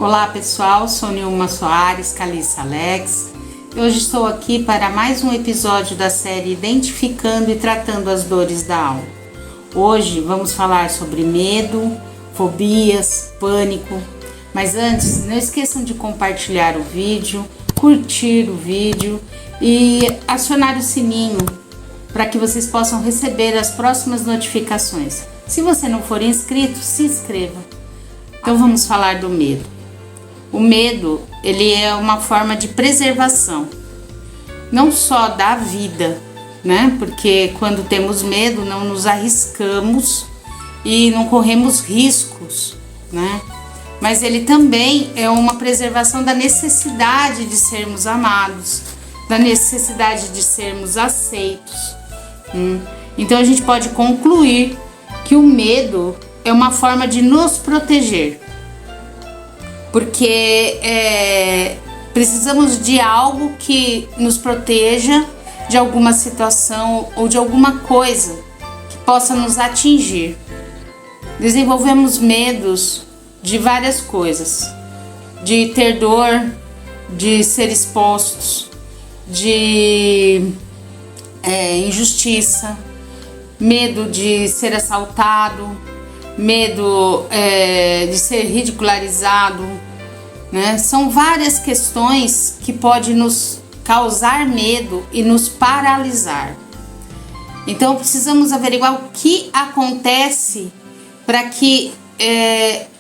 Olá pessoal, sou Nilma Soares, Caliça Alex. Hoje estou aqui para mais um episódio da série Identificando e Tratando as Dores da Alma. Hoje vamos falar sobre medo, fobias, pânico. Mas antes, não esqueçam de compartilhar o vídeo, curtir o vídeo e acionar o sininho para que vocês possam receber as próximas notificações. Se você não for inscrito, se inscreva. Então vamos falar do medo. O medo, ele é uma forma de preservação, não só da vida, né? Porque quando temos medo, não nos arriscamos e não corremos riscos, né? Mas ele também é uma preservação da necessidade de sermos amados, da necessidade de sermos aceitos. Então a gente pode concluir que o medo é uma forma de nos proteger, porque precisamos de algo que nos proteja de alguma situação ou de alguma coisa que possa nos atingir. Desenvolvemos medos de várias coisas, de ter dor, de ser expostos, de injustiça, medo de ser assaltado, medo de ser ridicularizado, né? São várias questões que podem nos causar medo e nos paralisar. Então precisamos averiguar o que acontece para que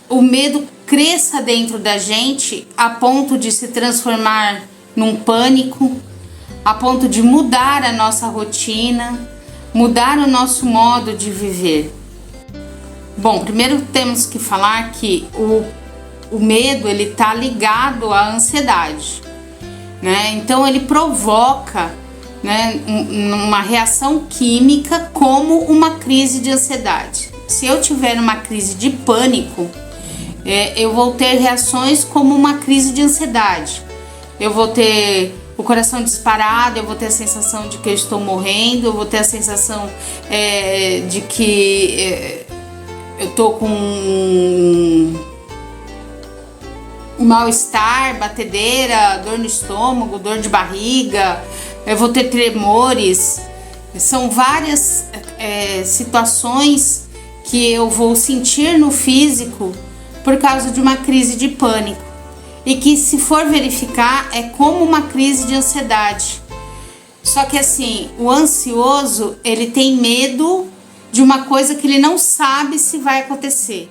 o medo cresça dentro da gente a ponto de se transformar num pânico, a ponto de mudar a nossa rotina, mudar o nosso modo de viver. Bom, primeiro temos que falar que o medo, ele tá ligado à ansiedade, né? Então ele provoca, né, uma reação química como uma crise de ansiedade. Se eu tiver uma crise de pânico, eu vou ter reações como uma crise de ansiedade. Eu vou ter o coração disparado, eu vou ter a sensação de que eu estou morrendo, eu vou ter a sensação de que eu tô com um mal-estar, batedeira, dor no estômago, dor de barriga, eu vou ter tremores. São várias situações que eu vou sentir no físico por causa de uma crise de pânico. E que, se for verificar, é como uma crise de ansiedade. Só que assim, o ansioso, ele tem medo de uma coisa que ele não sabe se vai acontecer.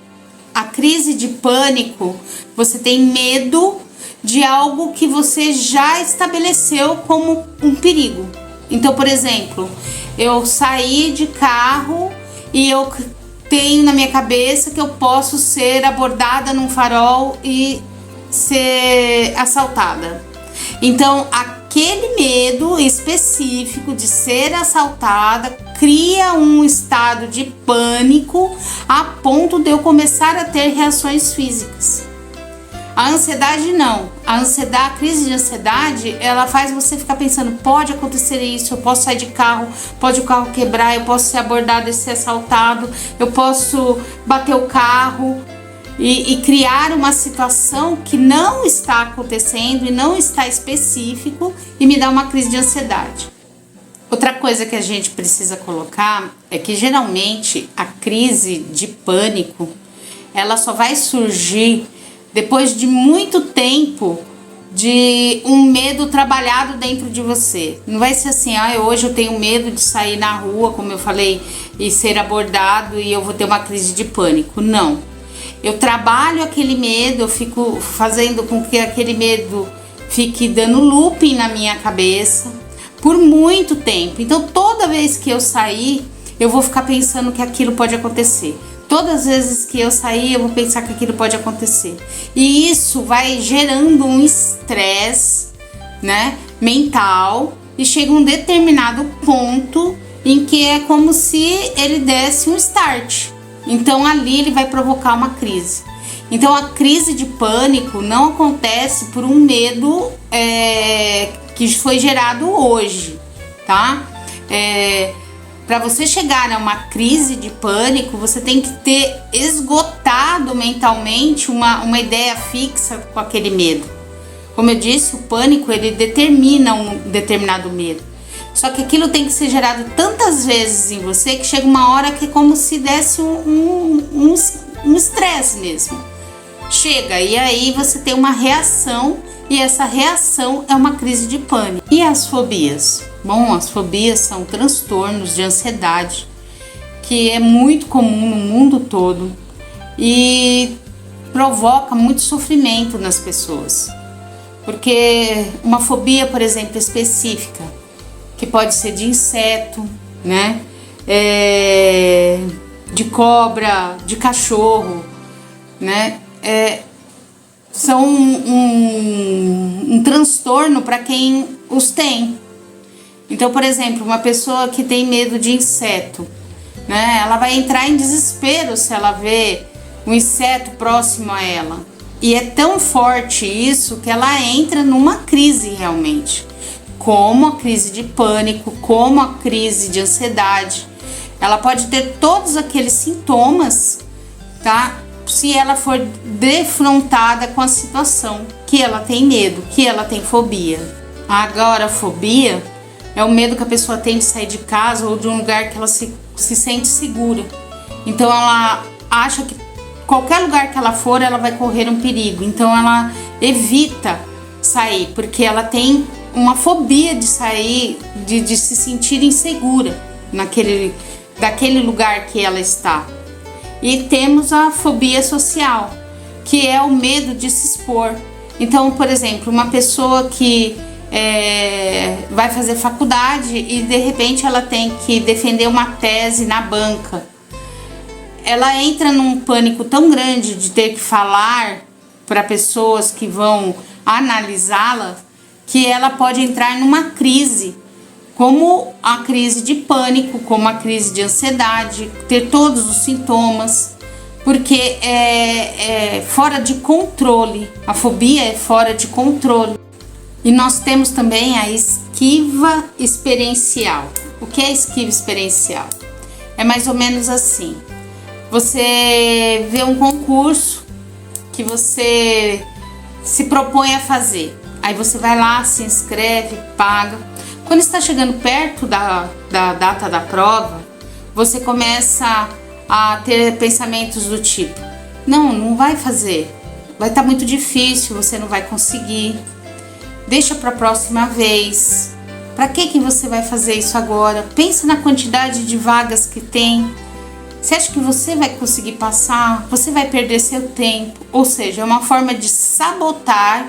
A crise de pânico, você tem medo de algo que você já estabeleceu como um perigo. Então, por exemplo, eu saí de carro e eu tenho na minha cabeça que eu posso ser abordada num farol e ser assaltada. Então, aquele medo específico de ser assaltada cria um estado de pânico a ponto de eu começar a ter reações físicas. A ansiedade não. A crise de ansiedade, ela faz você ficar pensando, pode acontecer isso, eu posso sair de carro, pode o carro quebrar, eu posso ser abordado e ser assaltado, eu posso bater o carro e criar uma situação que não está acontecendo e não está específico e me dá uma crise de ansiedade. Outra coisa que a gente precisa colocar é que geralmente a crise de pânico, ela só vai surgir depois de muito tempo de um medo trabalhado dentro de você. Não vai ser assim, hoje eu tenho medo de sair na rua, como eu falei, e ser abordado e eu vou ter uma crise de pânico. Não. Eu trabalho aquele medo, eu fico fazendo com que aquele medo fique dando looping na minha cabeça por muito tempo. Então toda vez que eu sair, eu vou ficar pensando que aquilo pode acontecer. Todas as vezes que eu sair, eu vou pensar que aquilo pode acontecer. E isso vai gerando um estresse, né, mental, e chega um determinado ponto em que é como se ele desse um start. Então ali ele vai provocar uma crise. Então a crise de pânico não acontece por um medo que foi gerado hoje, tá? para você chegar a uma crise de pânico, você tem que ter esgotado mentalmente uma ideia fixa com aquele medo. Como eu disse, o pânico, ele determina um determinado medo. Só que aquilo tem que ser gerado tantas vezes em você que chega uma hora que é como se desse um estresse mesmo. Chega, e aí você tem uma reação, e essa reação é uma crise de pânico. E as fobias? Bom, as fobias são transtornos de ansiedade que é muito comum no mundo todo e provoca muito sofrimento nas pessoas. Porque uma fobia, por exemplo, específica, que pode ser de inseto, né? De cobra, de cachorro, né? São um transtorno para quem os tem. Então, por exemplo, uma pessoa que tem medo de inseto, né? Ela vai entrar em desespero se ela vê um inseto próximo a ela. E é tão forte isso que ela entra numa crise realmente. Como a crise de pânico, como a crise de ansiedade. Ela pode ter todos aqueles sintomas, tá? Se ela for defrontada com a situação, que ela tem medo, que ela tem fobia. Agora, a fobia é o medo que a pessoa tem de sair de casa ou de um lugar que ela se sente segura. Então ela acha que qualquer lugar que ela for, ela vai correr um perigo. Então ela evita sair, porque ela tem uma fobia de sair, de se sentir insegura daquele lugar que ela está. E temos a fobia social, que é o medo de se expor. Então, por exemplo, uma pessoa que vai fazer faculdade e de repente ela tem que defender uma tese na banca. Ela entra num pânico tão grande de ter que falar para pessoas que vão analisá-la, que ela pode entrar numa crise, como a crise de pânico, como a crise de ansiedade, ter todos os sintomas, porque é fora de controle. A fobia é fora de controle. E nós temos também a esquiva experiencial. O que é esquiva experiencial? É mais ou menos assim. Você vê um concurso que você se propõe a fazer. Aí você vai lá, se inscreve, paga. Quando está chegando perto da data da prova, você começa a ter pensamentos do tipo: não vai fazer, vai estar muito difícil, você não vai conseguir, deixa para a próxima vez. Para que você vai fazer isso agora? Pensa na quantidade de vagas que tem. Você acha que você vai conseguir passar? Você vai perder seu tempo. Ou seja, é uma forma de sabotar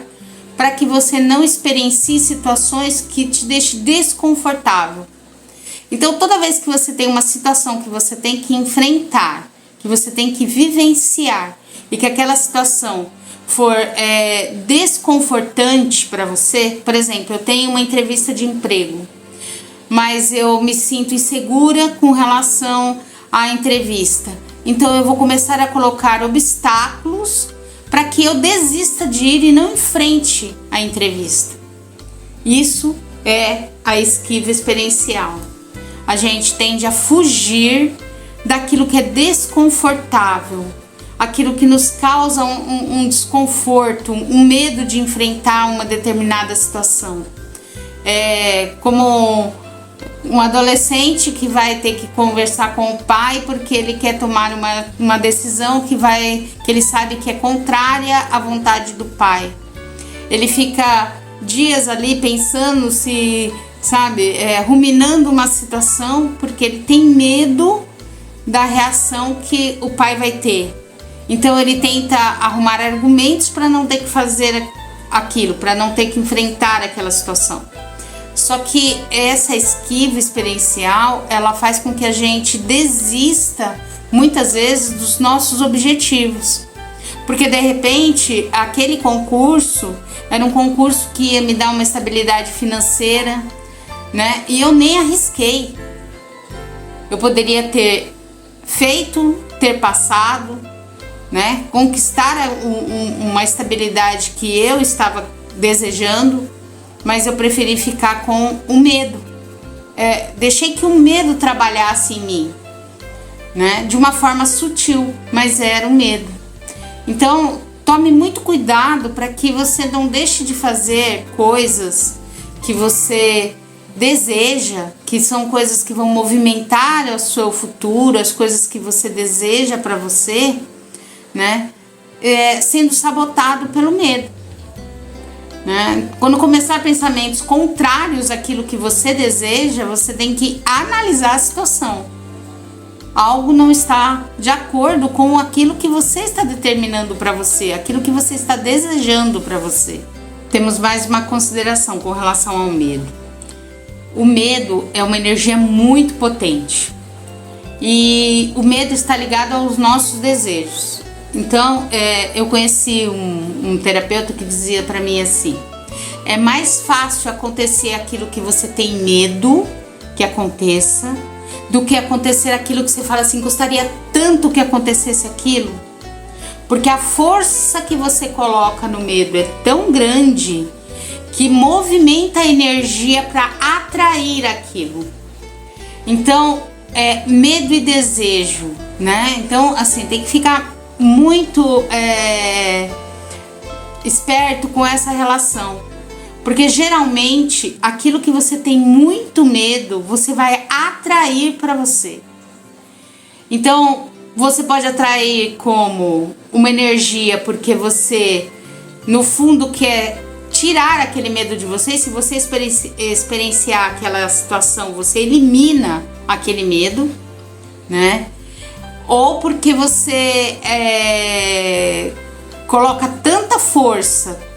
para que você não experiencie situações que te deixem desconfortável. Então, toda vez que você tem uma situação que você tem que enfrentar, que você tem que vivenciar, e que aquela situação for desconfortante para você, por exemplo, eu tenho uma entrevista de emprego, mas eu me sinto insegura com relação à entrevista. Então, eu vou começar a colocar obstáculos para que eu desista de ir e não enfrente a entrevista. Isso é a esquiva experiencial. A gente tende a fugir daquilo que é desconfortável, aquilo que nos causa um desconforto, um medo de enfrentar uma determinada situação. É como um adolescente que vai ter que conversar com o pai porque ele quer tomar uma decisão que ele sabe que é contrária à vontade do pai. Ele fica dias ali pensando, ruminando uma situação porque ele tem medo da reação que o pai vai ter. Então ele tenta arrumar argumentos para não ter que fazer aquilo, para não ter que enfrentar aquela situação. Só que essa esquiva experiencial, ela faz com que a gente desista, muitas vezes, dos nossos objetivos. Porque, de repente, aquele concurso era um concurso que ia me dar uma estabilidade financeira, né? E eu nem arrisquei. Eu poderia ter feito, ter passado, né? Conquistar uma estabilidade que eu estava desejando, mas eu preferi ficar com o medo. deixei que o medo trabalhasse em mim, né? De uma forma sutil, mas era o medo. Então, tome muito cuidado para que você não deixe de fazer coisas que você deseja, que são coisas que vão movimentar o seu futuro, as coisas que você deseja para você, né? Sendo sabotado pelo medo, né? Quando começar pensamentos contrários àquilo que você deseja, você tem que analisar a situação. Algo não está de acordo com aquilo que você está determinando para você, aquilo que você está desejando para você. Temos mais uma consideração com relação ao medo. O medo é uma energia muito potente e o medo está ligado aos nossos desejos. Então, eu conheci um terapeuta que dizia para mim assim: é mais fácil acontecer aquilo que você tem medo que aconteça do que acontecer aquilo que você fala assim, gostaria tanto que acontecesse aquilo. Porque a força que você coloca no medo é tão grande que movimenta a energia para atrair aquilo. Então, medo e desejo, né? Então, assim, tem que ficar muito esperto com essa relação. Porque geralmente aquilo que você tem muito medo, você vai atrair para você. Então, você pode atrair como uma energia porque você, no fundo, quer tirar aquele medo de você. E se você experienciar aquela situação, você elimina aquele medo, né? Ou porque você coloca tanta força,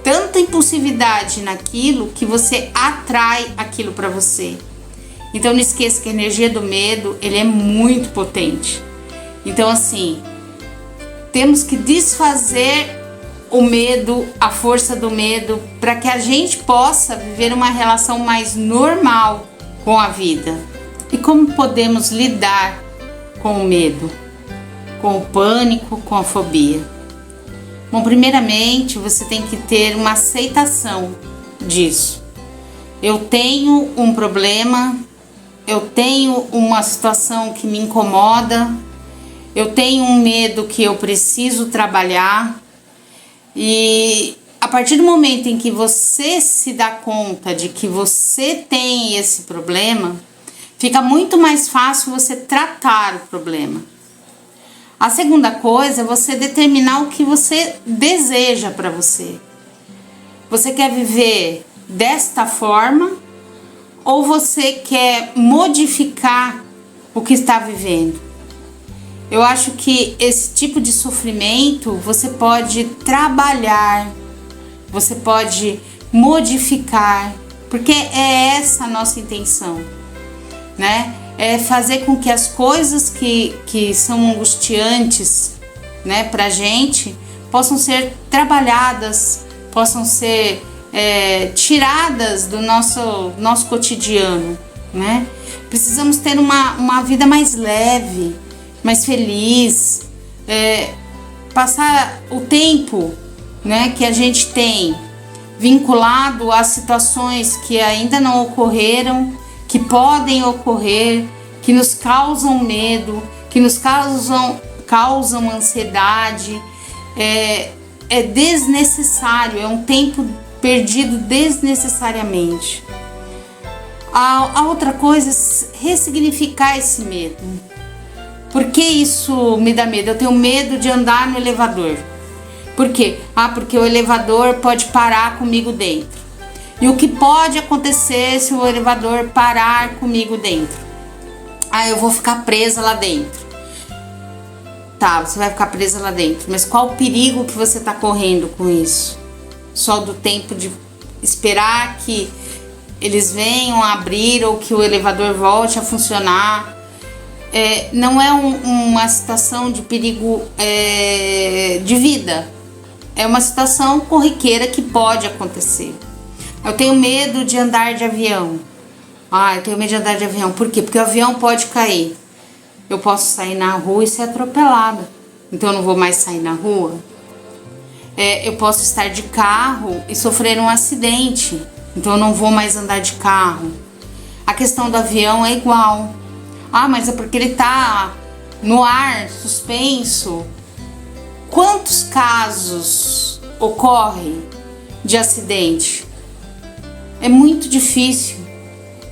tanta impulsividade naquilo que você atrai aquilo para você. Então não esqueça que a energia do medo, ele é muito potente. Então assim, temos que desfazer o medo, a força do medo, para que a gente possa viver uma relação mais normal com a vida. E como podemos lidar com o medo, com o pânico, com a fobia? Bom, primeiramente, você tem que ter uma aceitação disso. Eu tenho um problema, eu tenho uma situação que me incomoda, eu tenho um medo que eu preciso trabalhar. E a partir do momento em que você se dá conta de que você tem esse problema, fica muito mais fácil você tratar o problema. A segunda coisa é você determinar o que você deseja para você. Você quer viver desta forma ou você quer modificar o que está vivendo? Eu acho que esse tipo de sofrimento você pode trabalhar, você pode modificar, porque é essa a nossa intenção, né? É fazer com que as coisas que são angustiantes, né, pra gente, possam ser trabalhadas, possam ser tiradas do nosso cotidiano, né? Precisamos ter uma vida mais leve, mais feliz, passar o tempo, né, que a gente tem vinculado a situações que ainda não ocorreram, que podem ocorrer, que nos causam medo, que nos causam ansiedade. É desnecessário, é um tempo perdido desnecessariamente. A outra coisa é ressignificar esse medo. Por que isso me dá medo? Eu tenho medo de andar no elevador. Por quê? Porque o elevador pode parar comigo dentro. E o que pode acontecer se o elevador parar comigo dentro? Eu vou ficar presa lá dentro. Tá, você vai ficar presa lá dentro. Mas qual o perigo que você está correndo com isso? Só do tempo de esperar que eles venham abrir ou que o elevador volte a funcionar. Não é uma situação de perigo de vida. É uma situação corriqueira que pode acontecer. Eu tenho medo de andar de avião. Eu tenho medo de andar de avião. Por quê? Porque o avião pode cair. Eu posso sair na rua e ser atropelada. Então eu não vou mais sair na rua. Eu posso estar de carro e sofrer um acidente. Então eu não vou mais andar de carro. questão do avião é igual. Ah, mas é porque ele tá no ar, suspenso. Quantos casos ocorrem de acidente? É muito difícil.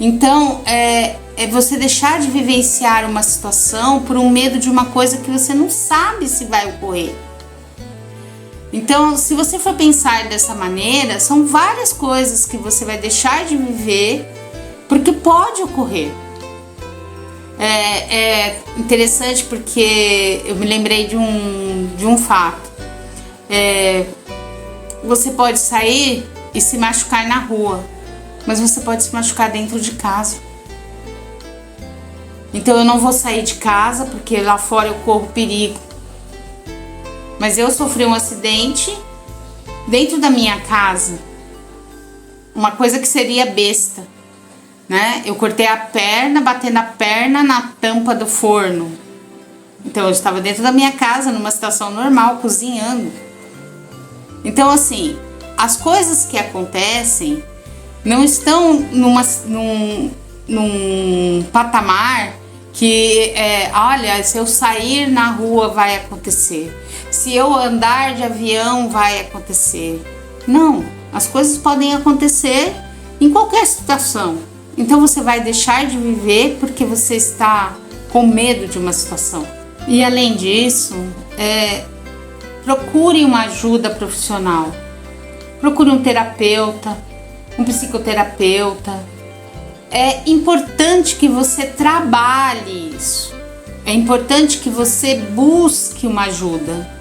Então, é você deixar de vivenciar uma situação por um medo de uma coisa que você não sabe se vai ocorrer. Então, se você for pensar dessa maneira, são várias coisas que você vai deixar de viver porque pode ocorrer. É interessante porque eu me lembrei de um fato. Você pode sair e se machucar na rua, mas você pode se machucar dentro de casa. Então eu não vou sair de casa porque lá fora eu corro perigo. Mas eu sofri um acidente dentro da minha casa. Uma coisa que seria besta, né? Eu cortei a perna, batendo a perna na tampa do forno. Então eu estava dentro da minha casa, numa situação normal, cozinhando. Então assim, as coisas que acontecem não estão num patamar que, olha, se eu sair na rua vai acontecer. Se eu andar de avião vai acontecer. Não, as coisas podem acontecer em qualquer situação. Então você vai deixar de viver porque você está com medo de uma situação. E além disso, procure uma ajuda profissional. Procure um terapeuta, um psicoterapeuta. É importante que você trabalhe isso. É importante que você busque uma ajuda.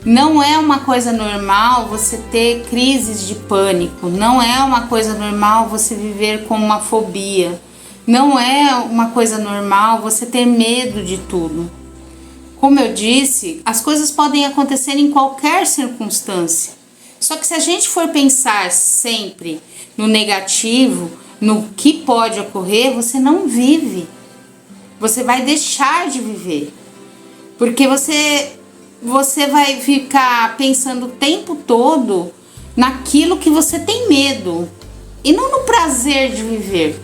Não é uma coisa normal você ter crises de pânico. Não é uma coisa normal você viver com uma fobia. Não é uma coisa normal você ter medo de tudo. Como eu disse, as coisas podem acontecer em qualquer circunstância. Só que se a gente for pensar sempre no negativo, no que pode ocorrer, você não vive. Você vai deixar de viver. Porque você vai ficar pensando o tempo todo naquilo que você tem medo e não no prazer de viver.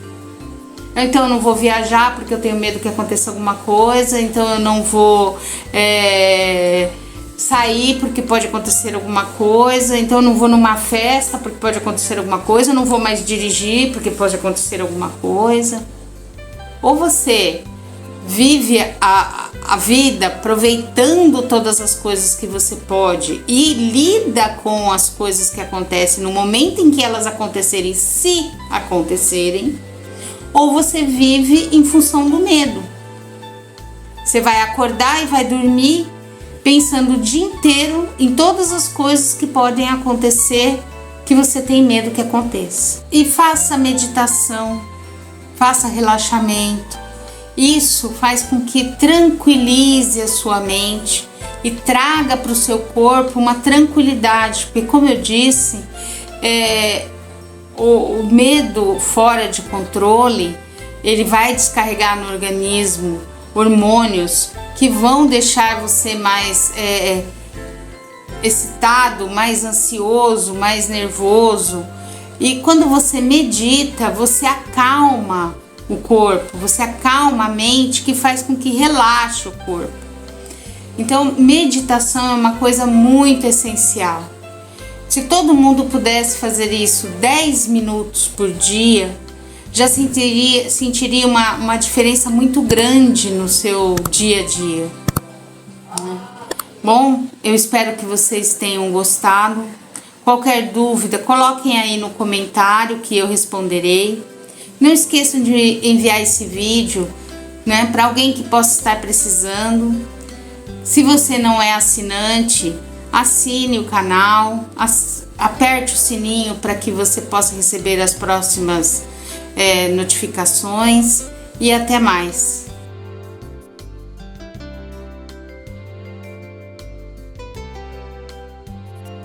Então eu não vou viajar porque eu tenho medo que aconteça alguma coisa, então eu não vou sair porque pode acontecer alguma coisa, então eu não vou numa festa porque pode acontecer alguma coisa, eu não vou mais dirigir porque pode acontecer alguma coisa. Ou você vive a vida aproveitando todas as coisas que você pode e lida com as coisas que acontecem no momento em que elas acontecerem, se acontecerem, ou você vive em função do medo. Você vai acordar e vai dormir pensando o dia inteiro em todas as coisas que podem acontecer que você tem medo que aconteça. E faça meditação, faça relaxamento. Isso faz com que tranquilize a sua mente e traga para o seu corpo uma tranquilidade, porque como eu disse, o medo fora de controle, ele vai descarregar no organismo hormônios que vão deixar você mais excitado, mais ansioso, mais nervoso. E quando você medita, você acalma o corpo, você acalma a mente, que faz com que relaxe o corpo. Então, meditação é uma coisa muito essencial. Se todo mundo pudesse fazer isso 10 minutos por dia, já sentiria uma diferença muito grande no seu dia a dia. Bom, eu espero que vocês tenham gostado. Qualquer dúvida, coloquem aí no comentário que eu responderei. Não esqueçam de enviar esse vídeo, né, para alguém que possa estar precisando. Se você não é assinante, assine o canal, aperte o sininho para que você possa receber as próximas notificações e até mais.